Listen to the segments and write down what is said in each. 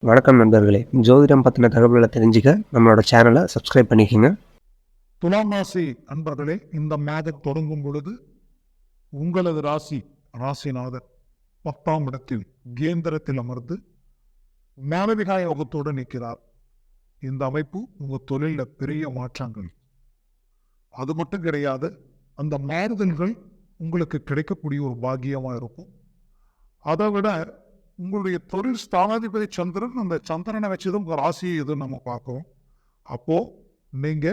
வணக்கம் நண்பர்களே. ஜோதிடம் பத்தின தகவல்கள தெரிஞ்சுக்க நம்மளோட சேனல சப்ஸ்கிரைப் பண்ணிக்கங்க. துலாம் ராசி அன்பர்களே, இந்த மாதம் தொடங்கும் பொழுது உங்களது ராசிநாதர் 10ஆம் இடத்தில் கேந்திரத்தில் அமர்ந்து மேலதிகா யோகத்தோடு நிற்கிறார். இந்த அமைப்பு உங்க தொழில பெரிய மாற்றங்கள். அது மட்டும் கிடையாது, அந்த மாறுதல்கள் உங்களுக்கு கிடைக்கக்கூடிய ஒரு பாக்கியமா இருக்கும். அதை விட உங்களுடைய தொழில் ஸ்தானாதிபதி சந்திரன், அந்த சந்திரனை வச்சுதான் உங்க ராசியை எதுவும் நம்ம பார்க்கிறோம். அப்போ நீங்க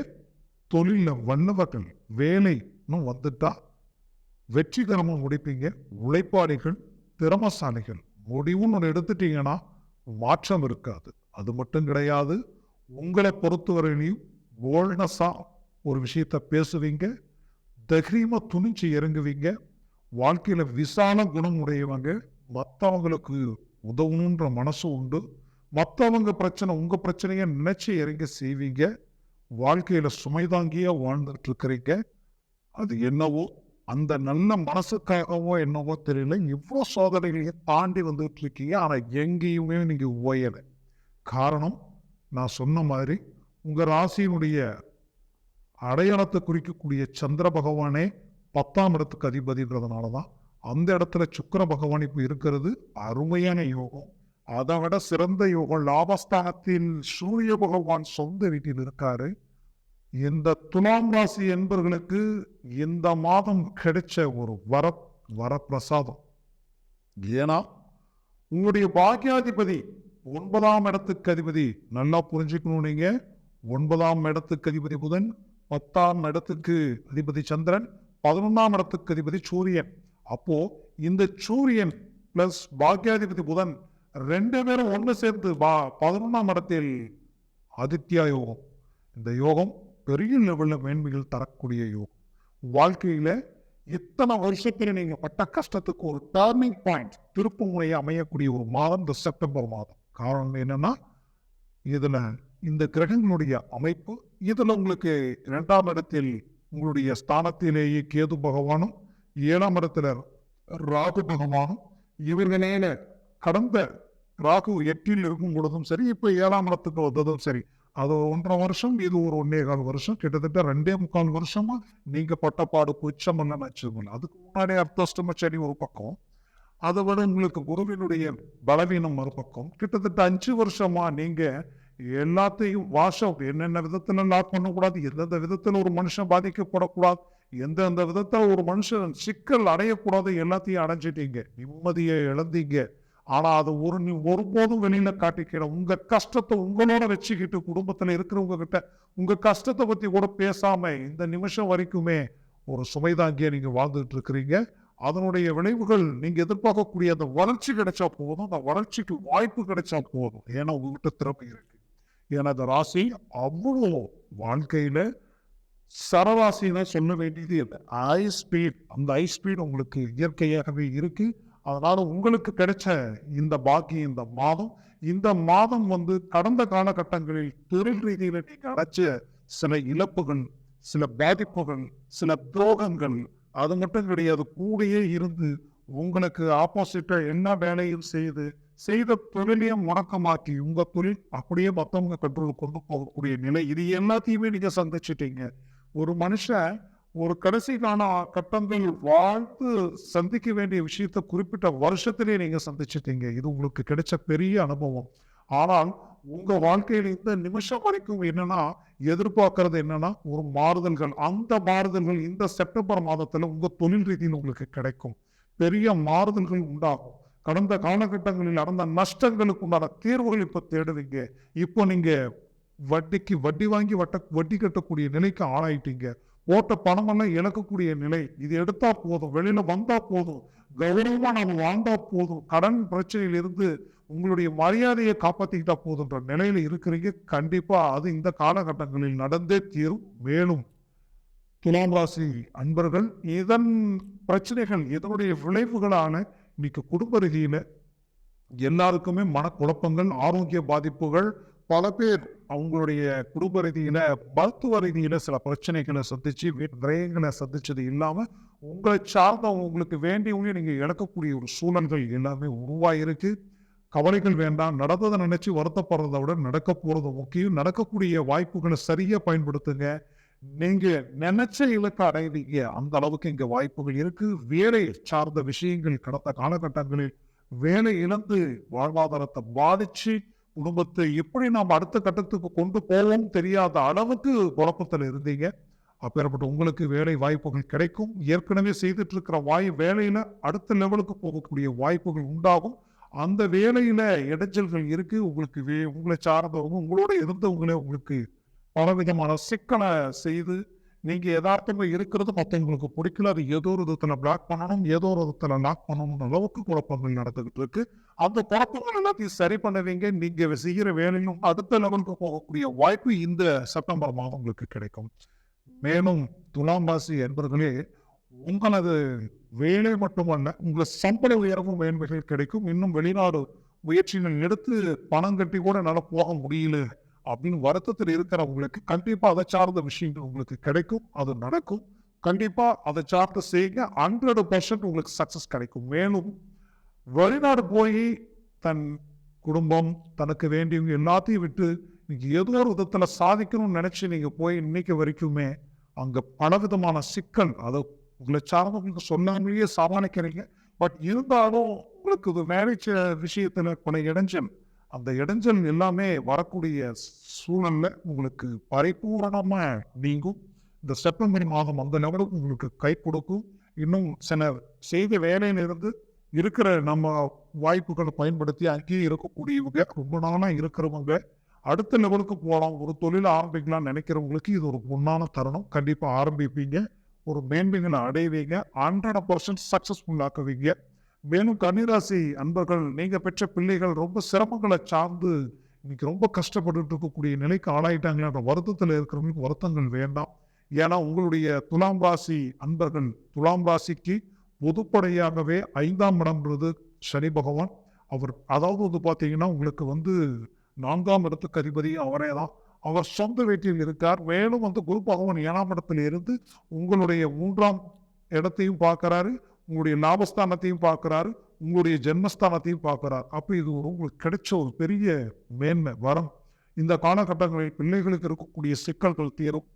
தொழில வல்லவர்கள், வேலைன்னு வந்துட்டா வெற்றிகரமாக முடிப்பீங்க. உழைப்பாளிகள், திறமசாலிகள், முடிவுன்னு ஒன்று எடுத்துட்டீங்கன்னா மாற்றம் இருக்காது. அது மட்டும் கிடையாது, உங்களை பொறுத்தவரையிலையும் போல்ட்னஸா ஒரு விஷயத்த பேசுவீங்க, தைரியமா துணிச்சு இறங்குவீங்க, வாழ்க்கையில விசால குணம் உடையவங்க, மற்றவங்களுக்கு உதவணுன்ற மனசு உண்டு, மற்றவங்க பிரச்சனை உங்க பிரச்சனைய நினைச்சு இறங்கி செய்வீங்க, வாழ்க்கையில சுமைதாங்கியா வாழ்ந்துட்டு இருக்கிறீங்க. அது என்னவோ அந்த நல்ல மனசுக்காகவோ என்னவோ தெரியல, இவ்வளோ சோதனைகளையும் தாண்டி வந்துட்டு இருக்கீங்க. ஆனா எங்கேயுமே நீங்க ஓயலை. காரணம், நான் சொன்ன மாதிரி உங்க ராசியினுடைய அடையாளத்தை குறிக்கக்கூடிய சந்திர பகவானே 10ஆம் இடத்துக்கு அதிபதின்றதுனாலதான் அந்த இடத்துல சுக்கிர பகவான் இப்ப இருக்கிறது அருமையான யோகம். அதை விட சிறந்த யோகம், லாபஸ்தானத்தில் சூரிய பகவான் சொந்த வீட்டில் இருக்காரு. இந்த துலாம் ராசி என்பவர்களுக்கு இந்த மாதம் கிடைச்ச ஒரு வரப்பிரசாதம். ஏன்னா உங்களுடைய பாக்கியாதிபதி 9ஆம் இடத்துக்கு அதிபதி, நல்லா புரிஞ்சுக்கணும் நீங்க. 9ஆம் இடத்துக்கு அதிபதி புதன், 10ஆம் இடத்துக்கு அதிபதி சந்திரன், 11ஆம் இடத்துக்கு அதிபதி சூரியன். அப்போ இந்த சூரியன் பிளஸ் பாக்கியாதிபதி புதன் 2 பேரும் ஒன்று சேர்ந்து 11ஆம் இடத்தில் ஆதித்யா யோகம். இந்த யோகம் பெரிய லெவலில் மேன்மைகள் தரக்கூடிய யோகம். வாழ்க்கையில இத்தனை வருஷத்துல நீங்க பட்ட கஷ்டத்துக்கு ஒரு டர்னிங் பாயிண்ட், திருப்பு முறையை அமையக்கூடிய ஒரு மாதம் இந்த செப்டம்பர் மாதம். காரணம் என்னன்னா, இதுல இந்த கிரகங்களுடைய அமைப்பு, இதுல உங்களுக்கு 2ஆம் இடத்தில் உங்களுடைய ஸ்தானத்திலேயே கேது பகவானும், 7ஆம் இடத்துல ராகு பகவானும், இவர்களே கடந்த ராகு 8ல் இருக்கும் பொழுதும் சரி, இப்ப 7ஆம் இடத்துக்கு வந்ததும் சரி, அது 1.5 வருஷம், இது ஒரு 1.25 வருஷம், கிட்டத்தட்ட 2.25 வருஷமா நீங்க பட்டப்பாடு உச்சம் வச்சுக்கோங்க. அதுக்கு முன்னாடி அர்த்தஷ்டம சனி ஒரு பக்கம், அதை விட உங்களுக்கு குருவினுடைய பலவீனம் ஒரு பக்கம். கிட்டத்தட்ட 5 வருஷமா நீங்க எல்லாத்தையும் வாஷம், என்னென்ன விதத்துல லாக் பண்ணக்கூடாது, எந்தெந்த விதத்துல ஒரு மனுஷன் பாதிக்கப்படக்கூடாது, எந்தெந்த விதத்துல ஒரு மனுஷன் சிக்கல் அடையக்கூடாது, எல்லாத்தையும் அடைஞ்சிட்டீங்க, நிம்மதியை இழந்தீங்க. ஆனா அது ஒருபோதும் வெளியில காட்டிக்கிற உங்க கஷ்டத்தை உங்களோட வச்சுக்கிட்டு, குடும்பத்துல இருக்கிறவங்க கிட்ட உங்க கஷ்டத்தை பத்தி கூட பேசாம இந்த நிமிஷம் வரைக்குமே ஒரு சுமைதாங்கிய நீங்க வாழ்ந்துட்டு இருக்கிறீங்க. அதனுடைய விளைவுகள் நீங்க எதிர்பார்க்கக்கூடிய அந்த வளர்ச்சி கிடைச்சா போதும், அந்த வளர்ச்சிக்கு வாய்ப்பு கிடைச்சா போதும். ஏன்னா உங்ககிட்ட திறமை இருக்கு. ஏன்னா அந்த ராசி அவ்வளோ வாழ்க்கையில சரராசின்னு சொல்ல வேண்டியது இல்லை. ஹை ஸ்பீட், அந்த ஹை ஸ்பீட் உங்களுக்கு இயற்கையாகவே இருக்கு. அதனால உங்களுக்கு கிடைச்ச இந்த பாக்கியம், இந்த மாதம் கடந்த காலகட்டங்களில் தொழில் ரீதியில நீங்க அடைச்ச சில இழப்புகள், சில பாதிப்புகள், சில துரோகங்கள், அது மட்டும் கிடையாது, கூடயே இருந்து உங்களுக்கு ஆப்போசிட்டா என்ன வேலையும் செய்த தொழிலையும் முடக்கமாக்கி உங்க தொழில் அப்படியே மற்றவங்க கண்ட்ரோல் கொண்டு போகக்கூடிய நிலை, இது எல்லாத்தையுமே நீங்க சந்திச்சிட்டீங்க. ஒரு மனுஷன் ஒரு கடைசி கால கட்டங்கள் வாழ்த்து சந்திக்க வேண்டிய விஷயத்த குறிப்பிட்ட வருஷத்திலே நீங்க சந்திச்சிட்டீங்க. இது உங்களுக்கு கிடைச்ச பெரிய அனுபவம். ஆனால் உங்க வாழ்க்கையில இந்த நிமிஷம் வரைக்கும் என்னன்னா, எதிர்பார்க்கறது என்னன்னா ஒரு மாறுதல்கள். அந்த மாறுதல்கள் இந்த செப்டம்பர் மாதத்துல உங்க தொழில் ரீதியில் உங்களுக்கு கிடைக்கும். பெரிய மாறுதல்கள் உண்டாகும். கடந்த காலகட்டங்களில் நடந்த நஷ்டங்களுக்கு உண்டான தீர்வுகள் இப்ப தேடுவீங்க. இப்போ நீங்க வட்டிக்கு வட்டி வாங்கி வட்டி கட்டக்கூடிய நிலைக்கு ஆளாயிட்டீங்க. போட்ட பணமெல்லாம் இழக்கக்கூடிய நிலை. இது எடுத்தா போதும், வெளியில வந்தா போதும், கௌரவமா நம்ம வாழ்ந்தா போதும், கடன் பிரச்சனையில இருந்து உங்களுடைய மரியாதையை காப்பாத்திக்கிட்டா போதுன்ற நிலையில இருக்கிறீங்க. கண்டிப்பா அது இந்த காலகட்டங்களில் நடந்தே தீரும். மேலும் துலாம் ராசி அன்பர்கள், இதன் பிரச்சனைகள், இதனுடைய விளைவுகளான இன்னைக்கு குடும்ப ரீதியில எல்லாருக்குமே மனக்குழப்பங்கள், ஆரோக்கிய பாதிப்புகள், பல பேர் அவங்களுடைய குடும்ப ரீதியில, மருத்துவ ரீதியில சில பிரச்சனைகளை சந்திச்சு, விரயங்களை சந்திச்சது இல்லாம உங்களை சார்ந்த உங்களுக்கு வேண்டியவங்க நீங்க இழக்கக்கூடிய ஒரு சூழல்கள் எல்லாமே உருவாயிருக்கு. கவலைகள் வேண்டாம். நடந்ததை நினைச்சு வருத்தப்படுறதை விட நடக்க போறது முக்கியம். நடக்கக்கூடிய வாய்ப்புகளை சரியா பயன்படுத்துங்க. நீங்க நினைச்ச இலக்கை அடைவீங்க. அந்த அளவுக்கு இங்க வாய்ப்புகள் இருக்கு. வேலை சார்ந்த விஷயங்கள் கடந்த காலகட்டங்களில் வேலை இழந்து வாழ்வாதாரத்தை பாதிச்சு குடும்பத்தை எப்படி நாம் அடுத்த கட்டத்துக்கு கொண்டு போவோம் தெரியாத அளவுக்கு குழப்பத்தில் இருந்தீங்க. அப்பேற்பட்ட உங்களுக்கு வேலை வாய்ப்புகள் கிடைக்கும். ஏற்கனவே செய்துட்டு இருக்கிற வேலையில அடுத்த லெவலுக்கு போகக்கூடிய வாய்ப்புகள் உண்டாகும். அந்த வேலையில இடைஞ்சல்கள் இருக்கு. உங்களுக்கு உங்களை சார்ந்தவங்க உங்களோட இருந்தவங்களே உங்களுக்கு பலவிதமான சிக்கலை செய்து நீங்க யதார்த்தமா இருக்கிறது மற்றவங்களுக்கு பிடிக்கல. அது ஏதோ ஒரு விதத்துல பிளாக் பண்ணணும், ஏதோ ஒரு விதத்துல லாக் பண்ணணும் அளவுக்கு குழப்பங்கள் நடந்துகிட்டு இருக்கு. அந்த குழப்பங்கள் எல்லாத்தையும் சரி பண்ணுவீங்க. நீங்க செய்கிற வேலையும் அடுத்த லெவலுக்கு போகக்கூடிய வாய்ப்பு இந்த செப்டம்பர் மாதம் உங்களுக்கு கிடைக்கும். மேலும் துலாம் ராசி என்பவர்களே, உங்களது வேலை மட்டுமல்ல, உங்கள் சம்பள உயர்வும் மேன்மைகள் கிடைக்கும். இன்னும் வெளிநாடு முயற்சிகள் எடுத்து பணம் கட்டி கூட என்னால் போக முடியல அப்படின்னு வருத்தத்தில் இருக்கிறவங்களுக்கு கண்டிப்பா அதை சார்ந்த விஷயங்கள் உங்களுக்கு கிடைக்கும். அது நடக்கும். கண்டிப்பா அதை சார்ந்து செய்யுங்க. 100% உங்களுக்கு சக்சஸ் கிடைக்கும். மேலும் வெளிநாடு போய் தன் குடும்பம் தனக்கு வேண்டியவங்க எல்லாத்தையும் விட்டு நீங்க ஏதோ ஒரு விதத்துல சாதிக்கணும்னு நினைச்சு நீங்க போய் இன்னைக்கு வரைக்குமே அங்க பலவிதமான சிக்கல் அதை உங்களை சார்ந்தவங்களுக்கு சொல்லாமலேயே சமாளிக்கிறீங்க. பட் இருந்தாலும் உங்களுக்கு இது மேரேஜ் விஷயத்துல பல இடைஞ்சல், அந்த இடைஞ்சல் எல்லாமே வரக்கூடிய சூழல்ல உங்களுக்கு பரிபூரணமா நீங்கும். இந்த செப்டம்பர் மாதம் அந்த லெவலுக்கு உங்களுக்கு கை கொடுக்கும். இன்னும் சில செய்த வேலையிலிருந்து இருக்கிற நம்ம வாய்ப்புகளை பயன்படுத்தி அங்கேயே இருக்கக்கூடியவங்க, ரொம்ப நாளா இருக்கிறவங்க அடுத்த லெவலுக்கு போகலாம், ஒரு தொழில் ஆரம்பிக்கலாம் நினைக்கிறவங்களுக்கு இது ஒரு பொன்னான தருணம். கண்டிப்பா ஆரம்பிப்பீங்க. ஒரு மேன்மைகளை அடைவீங்க. 100% சக்சஸ்ஃபுல் ஆக்குவீங்க. மேலும் கன்னிராசி அன்பர்கள், நீங்க பெற்ற பிள்ளைகள் ரொம்ப சிரமங்களை சார்ந்து இன்னைக்கு ரொம்ப கஷ்டப்பட்டு இருக்கக்கூடிய நிலைக்கு ஆளாயிட்டாங்களே வருத்தத்தில் இருக்கிறவங்களுக்கு வருத்தங்கள் வேண்டாம். ஏன்னா உங்களுடைய துலாம் ராசி அன்பர்கள், துலாம் ராசிக்கு பொதுப்படையாகவே 5ஆம் இடம்ன்றது சனி பகவான். அவர் அதாவது பார்த்தீங்கன்னா உங்களுக்கு 4ஆம் இடத்துக்கு அதிபதி அவரே தான். அவர் சொந்த வீட்டில் இருக்கார். மேலும் குரு பகவான் 7ஆம் இடத்துல இருந்து உங்களுடைய 3ஆம் இடத்தையும் பார்க்கிறாரு, உங்களுடைய லாபஸ்தானத்தையும் பார்க்கிறாரு, உங்களுடைய ஜென்மஸ்தானத்தையும் பார்க்கிறார். அப்ப இது உங்களுக்கு கிடைச்ச ஒரு பெரிய மேன்மை வரம். இந்த காலகட்டங்களில் பிள்ளைகளுக்கு இருக்கக்கூடிய சிக்கல்கள் தீரும்.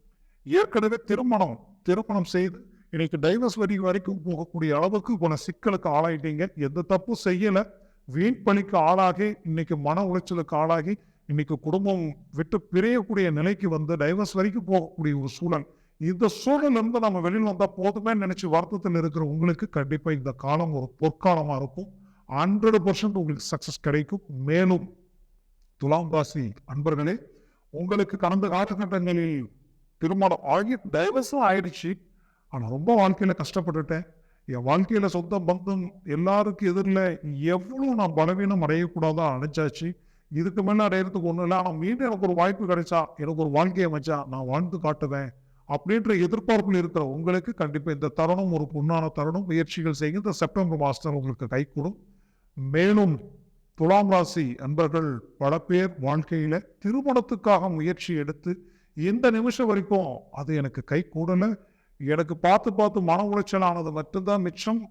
ஏற்கனவே திருமணம் செய்து இன்னைக்கு டைவர்ஸ் வரைக்கும் போகக்கூடிய அளவுக்கு போன சிக்கலுக்கு ஆளாயிட்டீங்க. எந்த தப்பும் செய்யல, வீண் பணிக்கு ஆளாகி இன்னைக்கு மன உளைச்சலுக்கு ஆளாகி இன்னைக்கு குடும்பம் விட்டு பிரியக்கூடிய நிலைக்கு டைவர்ஸ் வரைக்கும் போகக்கூடிய ஒரு சூழல். இந்த சூழல் இருந்து நம்ம வெளியில் வந்தா போதுமே நினைச்சு வருத்தத்தில் இருக்கிற உங்களுக்கு கண்டிப்பா இந்த காலம் ஒரு பொற்காலமா இருக்கும். 100% உங்களுக்கு சக்சஸ் கிடைக்கும். மேலும் துலாம் ராசி அன்பர்களே, உங்களுக்கு கடந்த காலகட்டங்களில் திருமணம் ஆகி டைவர்ஸும் ஆயிடுச்சு. ஆனா ரொம்ப வாழ்க்கையில கஷ்டப்பட்டுட்டேன். என் வாழ்க்கையில சொந்த பந்தம் எல்லாருக்கும் எதிரில் எவ்வளவு நான் பலவீனம் அடையக்கூடாதா அடைச்சாச்சு. இதுக்கு மேல அடையிறதுக்கு ஒண்ணும் இல்லை. ஆனா மீண்டும் எனக்கு ஒரு வாய்ப்பு கிடைச்சா, எனக்கு ஒரு வாழ்க்கையை வச்சா நான் வாழ்ந்து காட்டுவேன் அப்படின்ற எதிர்பார்ப்பில் இருக்கிற உங்களுக்கு கண்டிப்பா இந்த தருணம் ஒரு பொன்னான தருணம். முயற்சிகள் செய்யுங்க. இந்த செப்டம்பர் மாதம் உங்களுக்கு கை கூடும். மேலும் துலாம் ராசி அன்பர்கள் பல பேர் வாழ்க்கையில திருமணத்துக்காக முயற்சி எடுத்து இந்த நிமிஷம் வரைக்கும் அது எனக்கு கை கூடல, எனக்கு பார்த்து மன உளைச்சல் ஆனது மட்டும்தான் மிச்சம்.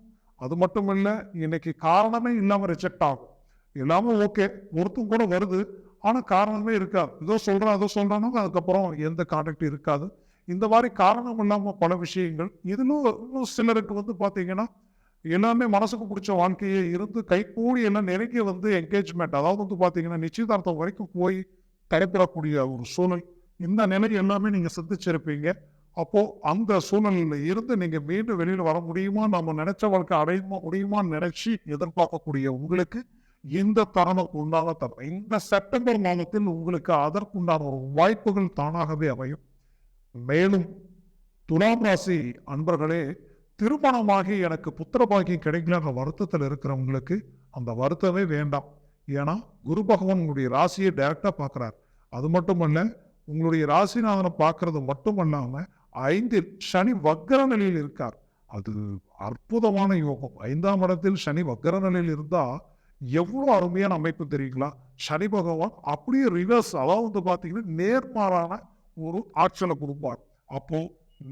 அது மட்டும் இல்லை, இன்னைக்கு காரணமே இல்லாம ரிஜெக்ட் ஆகும். எல்லாமே ஓகே, ஒருத்தம் கூட வருது, ஆனா காரணமே இருக்காது. ஏதோ சொல்றாங்க, அதுக்கப்புறம் எந்த கான்டாக்ட் இருக்காது. இந்த மாதிரி காரணம் இல்லாம பல விஷயங்கள். இன்னும் சிலருக்கு பாத்தீங்கன்னா எல்லாமே மனசுக்கு பிடிச்ச வாழ்க்கையே இருந்து கைகூடி எல்லாம் நெருங்கி என்கேஜ்மெண்ட், அதாவது பாத்தீங்கன்னா நிச்சயதார்த்தம் வரைக்கும் போய் தடைபெறக்கூடிய ஒரு சூழல். இந்த நிலை எல்லாமே நீங்க சிந்திச்சிருப்பீங்க. அப்போ அந்த சூழ்நிலையில இருந்து நீங்க மீண்டும் வெளியில வர முடியுமா, நம்ம நினைச்ச வாழ்க்கை அடைய முடியுமான்னு நினைச்சு எதிர்பார்க்கக்கூடிய உங்களுக்கு இந்த தருணம் உண்டான தருணம். இந்த செப்டம்பர் மாதத்தில் உங்களுக்கு அதற்குண்டான ஒரு வாய்ப்புகள் தானாகவே அமையும். மேலும் துலாம் ராசி அன்பர்களே, திருமணமாகி எனக்கு புத்திர பாக்கியம் கிடைக்கலன்ற வருத்தத்தில் இருக்கிறவங்களுக்கு அந்த வருத்தமே வேண்டாம். ஏன்னா குரு பகவான் உங்களுடைய ராசியை டைரக்டா பார்க்கிறார். அது மட்டுமல்ல, உங்களுடைய ராசிநாதனை பார்க்கறது மட்டுமல்லாம 5ல் சனி வக்கர நிலையில் இருக்கார். அது அற்புதமான யோகம். 5ஆம் இடத்தில் சனி வக்கர நிலையில் இருந்தா எவ்வளவு அருமையான அமைப்பு தெரியுங்களா? சனி பகவான் அப்படியே ரிவர்ஸ், அதாவது பாத்தீங்கன்னா நேர்மாறான ஒரு ஆற்றலை கொடுப்பார். அப்போ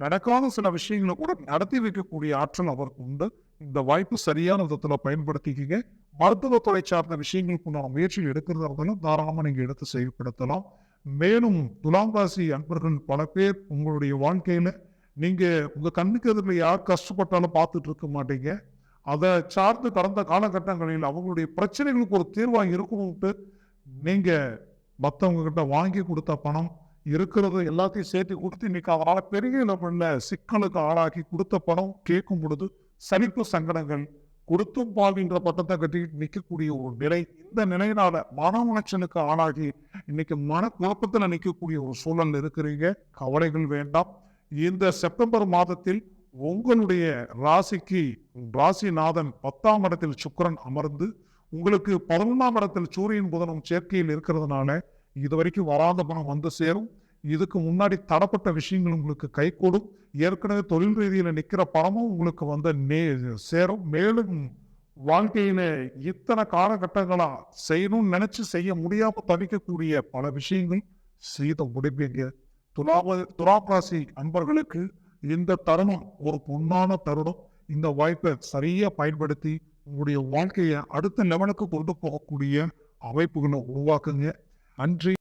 நடக்காத சில விஷயங்களை கூட நடத்தி வைக்கக்கூடிய ஆற்றல் அவருக்கு உண்டு. இந்த வாய்ப்பு சரியான விதத்துல பயன்படுத்திக்கிங்க. மருத்துவத்துறை சார்ந்த விஷயங்களுக்கு உண்டான முயற்சிகள் எடுக்கிறதா இருந்தாலும் தாராளமாக நீங்கள் எடுத்து செயல்படுத்தலாம். மேலும் துலாம் ராசி அன்பர்கள் பல பேர் உங்களுடைய வாழ்க்கையில நீங்க உங்க கண்ணுக்கு எதிரில் யார் கஷ்டப்பட்டாலும் பார்த்துட்டு இருக்க மாட்டீங்க. அதை சார்ந்து கடந்த காலகட்டங்களில் அவங்களுடைய பிரச்சனைகளுக்கு ஒரு தீர்வாக இருக்கணும்ட்டு நீங்க மற்றவங்க கிட்ட வாங்கி கொடுத்த பணம் இருக்கிறது எல்லாத்தையும் சேர்த்து கொடுத்து இன்னைக்கு அவரால் பெரிய லெவல்ல சிக்கலுக்கு ஆளாக்கி கொடுத்த பணம் கேட்கும் பொழுது சலிப்பு சங்கடங்கள் கொடுத்தும் பாவின்ற பட்டத்தை கட்டி நிற்கக்கூடிய ஒரு நிலை. இந்த நிலையினால மன உளைச்சலுக்கு ஆளாகி இன்னைக்கு மனக்குழப்பத்தில் நிற்கக்கூடிய ஒரு சூழல் இருக்கிறீங்க. கவலைகள் வேண்டாம். இந்த செப்டம்பர் மாதத்தில் உங்களுடைய ராசிக்கு ராசிநாதன் 10ஆம் இடத்தில் சுக்கிரன் அமர்ந்து உங்களுக்கு 11ஆம் இடத்தில் சூரியன் புதனும் சேர்க்கையில் இருக்கிறதுனால இதுவரைக்கும் வராத பணம் வந்து சேரும். இதுக்கு முன்னாடி தடப்பட்ட விஷயங்கள் உங்களுக்கு கை கூடும். ஏற்கனவே தொழில் ரீதியில நிக்கிற பணமும் உங்களுக்கு வந்து சேரும். மேலும் வாழ்க்கையில இத்தனை காலகட்டங்களா செய்யணும்னு நினைச்சு செய்ய முடியாம தவிக்கக்கூடிய பல விஷயங்கள் செய்த முடிப்பீங்க. துலாம் ராசி அன்பர்களுக்கு இந்த தருணம் ஒரு பொன்னான தருணம். இந்த வாய்ப்பை சரியா பயன்படுத்தி உங்களுடைய வாழ்க்கையை அடுத்த லெவலுக்கு கொண்டு போகக்கூடிய அமைப்புகளை உருவாக்குங்க. நன்றி.